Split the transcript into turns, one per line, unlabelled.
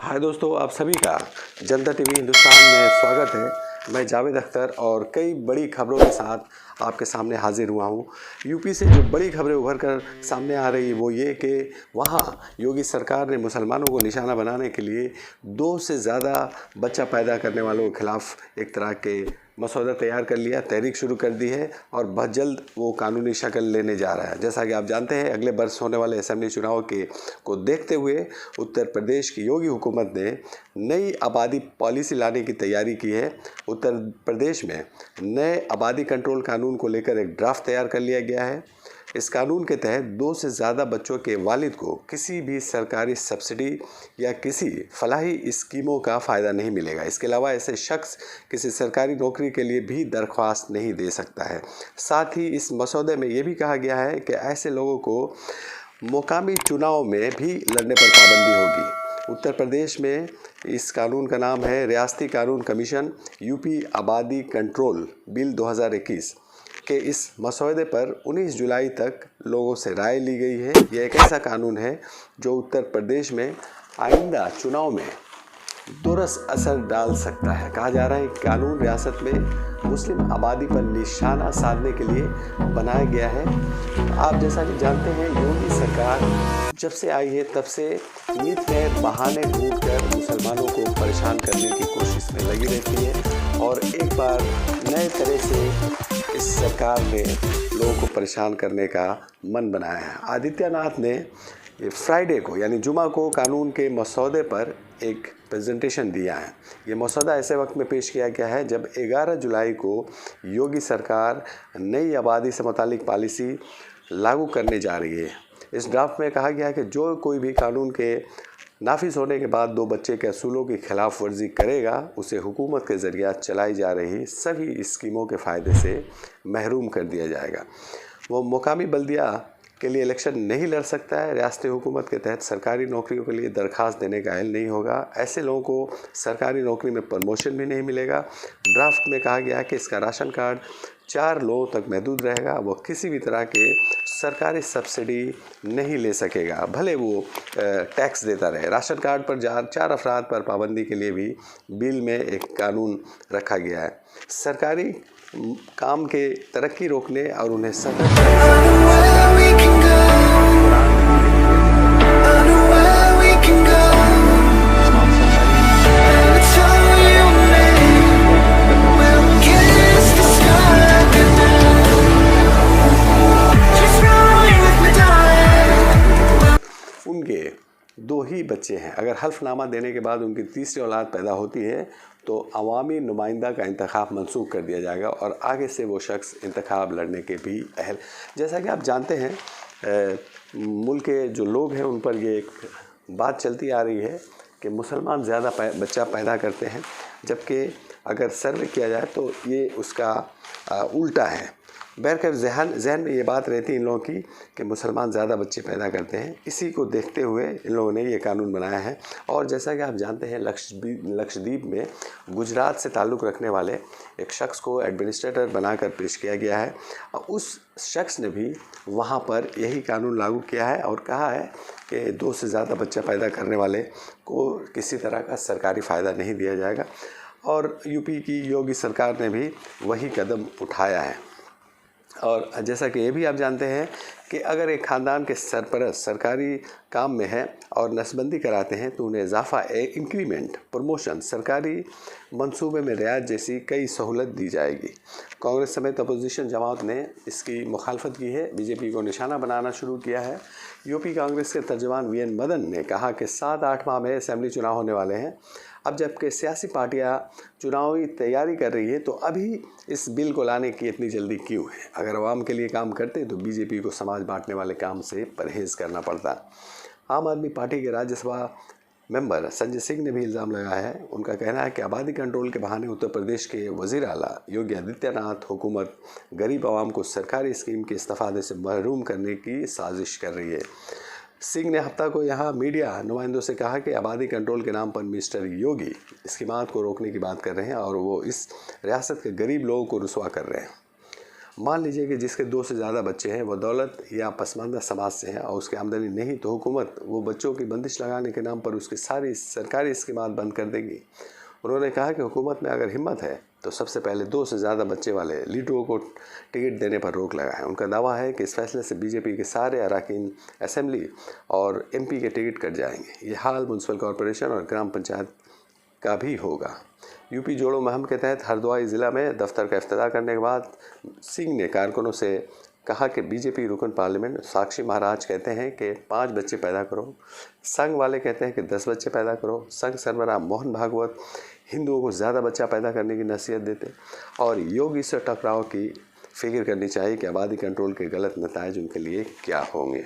हाय दोस्तों, आप सभी का जनता टीवी हिंदुस्तान में स्वागत है। मैं जावेद अख्तर और कई बड़ी खबरों के साथ आपके सामने हाजिर हुआ हूँ। यूपी से जो बड़ी खबरें उभर कर सामने आ रही है वो ये कि वहाँ योगी सरकार ने मुसलमानों को निशाना बनाने के लिए 2 से ज़्यादा बच्चा पैदा करने वालों के खिलाफ एक तरह के मसौदा तैयार कर लिया, तहरीक शुरू कर दी है और बहुत जल्द वो कानूनी शक्ल लेने जा रहा है। जैसा कि आप जानते हैं, अगले वर्ष होने वाले असेंबली चुनाव को देखते हुए उत्तर प्रदेश की योगी हुकूमत ने नई आबादी पॉलिसी लाने की तैयारी की है। उत्तर प्रदेश में नए आबादी कंट्रोल कानून को लेकर एक ड्राफ्ट तैयार कर लिया गया है। इस कानून के तहत 2 से ज़्यादा बच्चों के वालिद को किसी भी सरकारी सब्सिडी या किसी फलाही स्कीमों का फ़ायदा नहीं मिलेगा। इसके अलावा ऐसे शख्स किसी सरकारी नौकरी के लिए भी दरख्वास्त नहीं दे सकता है। साथ ही इस मसौदे में ये भी कहा गया है कि ऐसे लोगों को मुकामी चुनाव में भी लड़ने पर पाबंदी होगी। उत्तर प्रदेश में इस कानून का नाम है रियासती कानून कमीशन यूपी आबादी कंट्रोल बिल 2021 के इस मसौदे पर 19 जुलाई तक लोगों से राय ली गई है। यह एक ऐसा कानून है जो उत्तर प्रदेश में आइंदा चुनाव में दुरस असर डाल सकता है। कहा जा रहा है कि कानून रियासत में मुस्लिम आबादी पर निशाना साधने के लिए बनाया गया है। आप जैसा कि जानते हैं, योगी सरकार जब से आई है तब से नित नए बहाने ढूंढकर मुसलमानों को परेशान करने की कोशिश में लगी रहती है और एक बार नए तरह से इस सरकार ने लोगों को परेशान करने का मन बनाया है। आदित्यनाथ ने फ्राइडे को यानी जुमा को कानून के मसौदे पर एक प्रेजेंटेशन दिया है। ये मसौदा ऐसे वक्त में पेश किया गया है जब 11 जुलाई को योगी सरकार नई आबादी से मुतालिक पॉलिसी लागू करने जा रही है। इस ड्राफ्ट में कहा गया है कि जो कोई भी कानून के नाफिज होने के बाद 2 बच्चे के असूलों की खिलाफ वर्जी करेगा, उसे हुकूमत के ज़रिए चलाई जा रही सभी स्कीमों के फ़ायदे से महरूम कर दिया जाएगा। वो मुकामी बल्दिया के लिए इलेक्शन नहीं लड़ सकता है। रियासती हुकूमत के तहत सरकारी नौकरियों के लिए दरख्वास्त देने का अहल नहीं होगा। ऐसे लोगों को सरकारी नौकरी में प्रमोशन भी नहीं मिलेगा। ड्राफ्ट में कहा गया है कि इसका राशन कार्ड 4 लोगों तक महदूद रहेगा। वो किसी भी तरह के सरकारी सब्सिडी नहीं ले सकेगा, भले वो टैक्स देता रहे। राशन कार्ड पर 4 अफराद पर पाबंदी के लिए भी बिल में एक कानून रखा गया है। सरकारी काम के तरक्की रोकने और उन्हें उनके 2 ही बच्चे हैं। अगर हल्फनामा देने के बाद उनकी तीसरी औलाद पैदा होती है तो अवामी नुमाइंदा का इंतखाब मनसूख कर दिया जाएगा और आगे से वो शख्स इंतखाब लड़ने के भी अहल। जैसा कि आप जानते हैं, मुल्क के जो लोग हैं उन पर ये एक बात चलती आ रही है कि मुसलमान ज़्यादा बच्चा पैदा करते हैं, जबकि अगर सर्वे किया जाए तो ये उसका उल्टा है। बहरकैफ जहन में ये बात रहती है इन लोगों की कि मुसलमान ज़्यादा बच्चे पैदा करते हैं। इसी को देखते हुए इन लोगों ने ये कानून बनाया है। और जैसा कि आप जानते हैं, लक्षद्वीप में गुजरात से ताल्लुक़ रखने वाले एक शख्स को एडमिनिस्ट्रेटर बनाकर पेश किया गया है। उस शख्स ने भी वहाँ पर यही कानून लागू किया है और कहा है कि 2 से ज़्यादा बच्चा पैदा करने वाले को किसी तरह का सरकारी फ़ायदा नहीं दिया जाएगा। और यूपी की योगी सरकार ने भी वही कदम उठाया है। और जैसा कि ये भी आप जानते हैं कि अगर एक ख़ानदान के सरपरस्त सरकारी काम में है और नसबंदी कराते हैं तो उन्हें इजाफा, इंक्रीमेंट, प्रमोशन, सरकारी मंसूबे में रियायत जैसी कई सहूलत दी जाएगी। कांग्रेस समेत अपोजिशन जमात ने इसकी मुखालफत की है, बीजेपी को निशाना बनाना शुरू किया है। यूपी कांग्रेस के तर्जुमान वीएन मदन ने कहा कि 7-8 माह में असेंबली चुनाव होने वाले हैं। अब जबकि सियासी पार्टियां चुनावी तैयारी कर रही है तो अभी इस बिल को लाने की इतनी जल्दी क्यों है? अगर आवाम के लिए काम करते तो बीजेपी को समाज बांटने वाले काम से परहेज़ करना पड़ता। आम आदमी पार्टी के राज्यसभा मेंबर संजय सिंह ने भी इल्ज़ाम लगाया है। उनका कहना है कि आबादी कंट्रोल के बहाने उत्तर प्रदेश के वज़ीर आला योगी आदित्यनाथ हुकूमत गरीब आवाम को सरकारी स्कीम के इस्तेफादे से महरूम करने की साजिश कर रही है। सिंह ने हफ्ता को यहाँ मीडिया नुमाइंदों से कहा कि आबादी कंट्रोल के नाम पर मिस्टर योगी स्कीमात को रोकने की बात कर रहे हैं और वो इस रियासत के गरीब लोगों को रुसवा कर रहे हैं। मान लीजिए कि जिसके 2 से ज़्यादा बच्चे हैं वो दौलत या पसमानदा समाज से हैं और उसकी आमदनी नहीं, तो हुकूमत वो बच्चों की बंदिश लगाने के नाम पर उसकी सारी सरकारी स्कीमात बंद कर देगी। उन्होंने कहा कि हुकूमत में अगर हिम्मत है तो सबसे पहले 2 से ज़्यादा बच्चे वाले लीडरों को टिकट देने पर रोक लगाएं। उनका दावा है कि इस फैसले से बीजेपी के सारे अरकान असेंबली और एमपी के टिकट कट जाएंगे। ये हाल म्यूनसिपल कॉरपोरेशन और ग्राम पंचायत का भी होगा। यूपी जोड़ो मुहिम के तहत हरदोई ज़िला में दफ्तर का इफ्तिताह करने के बाद सिंह ने कारकुनों से कहा कि बीजेपी रुकन पार्लियामेंट साक्षी महाराज कहते हैं कि 5 बच्चे पैदा करो, संघ वाले कहते हैं कि 10 बच्चे पैदा करो। संघ सरबराह मोहन भागवत हिंदुओं को ज़्यादा बच्चा पैदा करने की नसीहत देते और योगी से टकराव की फिक्र करनी चाहिए कि आबादी कंट्रोल के गलत नतीजे उनके लिए क्या होंगे।